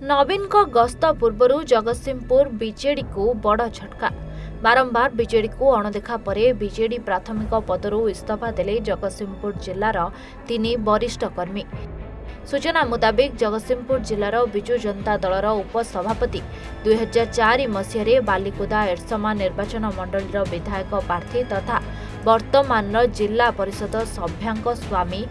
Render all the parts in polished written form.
नवीन को गस्त पूर्व जगतसिंहपुर बीजेडी को बड़ झटका। बारंबार बीजेडी को अणदेखा परे बीजेडी प्राथमिक पदरू इस्तीफा देले जगतसिंहपुर जिलार 3 वरिष्ठ कर्मी। सूचना मुताबिक जगतसिंहपुर जिलार बिजु जनता दलर उपसभापति 2004 मसीह बालिकुदा एरसमा निर्वाचन मंडल विधायक प्रार्थी तथा वर्तमान जिला परिषद सभ्यांक स्वामी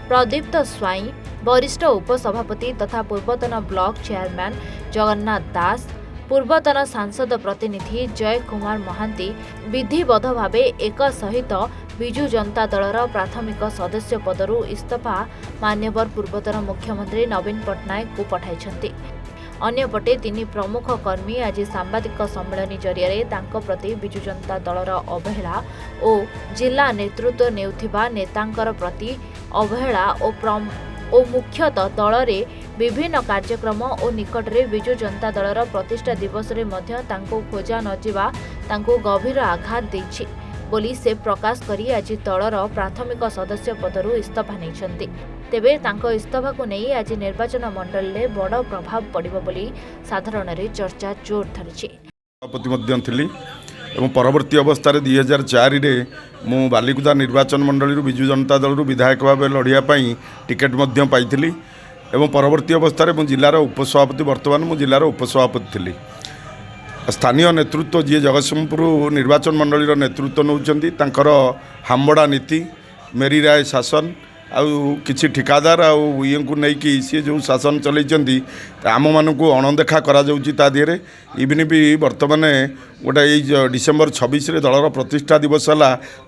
प्रदीप्त स्वाई, वरिष्ठ उपसभापति तथा पूर्वतन ब्लॉक चेयरमैन जगन्नाथ दास, पूर्वतन सांसद प्रतिनिधि जय कुमार महांती विधिवत भाव एक सहित बिजु जनता दलर प्राथमिक सदस्य पदरू इस्तीफा मान्यवर पूर्वतन मुख्यमंत्री नवीन पट्टनायक को पठाइछन्ति। अन्यपटे 3 प्रमुख कर्मी आज सांबादिक सम्मेलन जरिए तांको प्रति बिजु जनता दलर अवहेला और जिला नेतृत्व नेउथिबा नेतांकर प्रति अवहेला और मुख्यतः दल रे विभिन्न कार्यक्रम और निकटरे बिजु जनता दलर प्रतिष्ठा दिवस रे मध्य तांको खोजा नजिबा तांको गभीर आघात दैछि बोली से प्रकाश करी आज दलर प्राथमिक सदस्य पदरू इस्तीफा नैछन्ति। तेबे तांको इस्तीफा को नहीं आज निर्वाचन मंडल में बड़ प्रभाव पड़िबो बोली साधारण रे चर्चा जोर धरिछि। परवर्ती अवस्था 2004 रे मु बालिकुदा निर्वाचन मंडल बिजु जनता दल विधायक भाव लड़िया टिकेट पाई एवं परवर्ती अवस्था मु जिलार उपसभापति वर्तमान मु जिलार उपसभापति थी। स्थानीय नेतृत्व जी जगतसिंहपुर निर्वाचन मंडल नेतृत्व नौकर हामबड़ा नीति मेरी राय शासन आउ किछि ठिकादार आउ ये को नहीं कि सी जो शासन चलती आम मान को अणदेखा करा दिहरे इवन भी वर्तमान गोटे ये डिसेम्बर 26 दलर प्रतिष्ठा दिवस है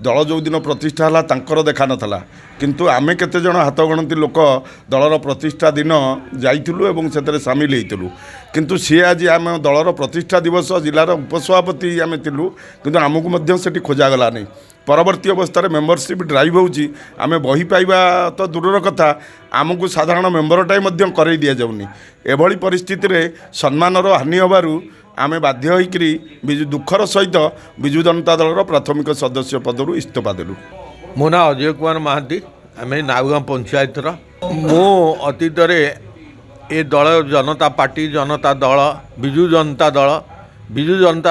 दल जो दिन प्रतिष्ठा है तांकर देखा नाला किंतु आमे केते जन हाथ गणती लोक दलर प्रतिष्ठा दिन जाइलु एवं से सामिल होइतलु किंतु सी आज आम दलर प्रतिष्ठा दिवस जिलार उपसभापति आम थिलु किंतु आमको मध्य सेठी खोजा गला नहीं। परवर्ती अवस्था मेम्बरशिप ड्राइव होची आमे बही पाइबा तो दूर कथा आमको साधारण मेम्बरटाई मध्य करई दिया जाउनी। एभली परिस्थिति रे सम्मानर हानि होबारु आमे बाध्य होइकरी बिजु दुखर सहित बिजु जनता दलर प्राथमिक सदस्य पदरू इस्तीफा देलु। मो ना अजय कुमार महांती आमे नावगाँ पंचायतर मो अतीत ए दल जनता पार्टी जनता दल बिजु जनता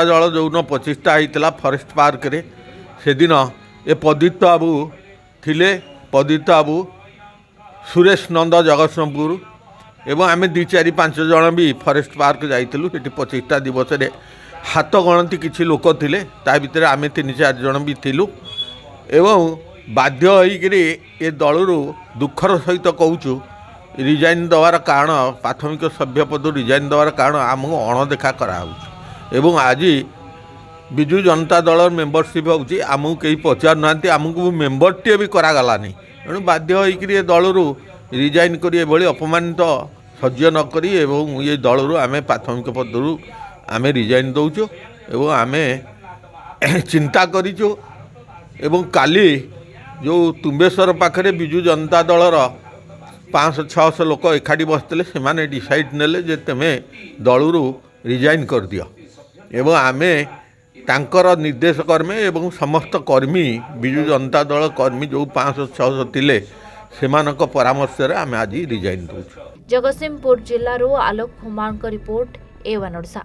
दल जो 25टा होता फरेस्ट पार्क रे से दिन ए पदित बाबू थिले पदित बाबू सुरेश नंद जगतसिंहपुर एवं आम 2-4-5 जन भी फरेस्ट पार्क जाइलु से 25टा दिवस रे हाथ गणती किसी लोक थिले ता भितर आम 3-4 जन भी थिलु एवं बाध्य होइकरी ए दलरू दुखर सहित कहूँ रिजाइन देवार कारण प्राथमिक सभ्य पद रिजाइन देवार कारण आमको अणदेखा कराऊँ आज बिजु जनता दल मेम्बरशिप होची आमको कहीं पचार ना आमको मेम्बरटे भी करागलानी तेणु बाध्य होइकरी दलरू रिजाइन करी एभली अपमानित सह्य नकरी एवं ये दलरू आमे प्राथमिक पदरू आमे रिजाइन दौचु एवं आमे चिंता करिचु एवं काली जो तुम्बेश्वर पाखरे बिजु जनता दलर 500-600 लोक एकाठी बसते से डिसाइड नेले जे तुम दलरू रिजाइन कर दियो एवं आमे तांकर निर्देश कर्मे एवं समस्त कर्मी बिजु जनता दल कर्मी जो 500-600 थिले सेमानक परामर्श रे आमे आज resign दउछु। Jagatsinghpur जिल्लारो Alok Kumar report A1 Odisha.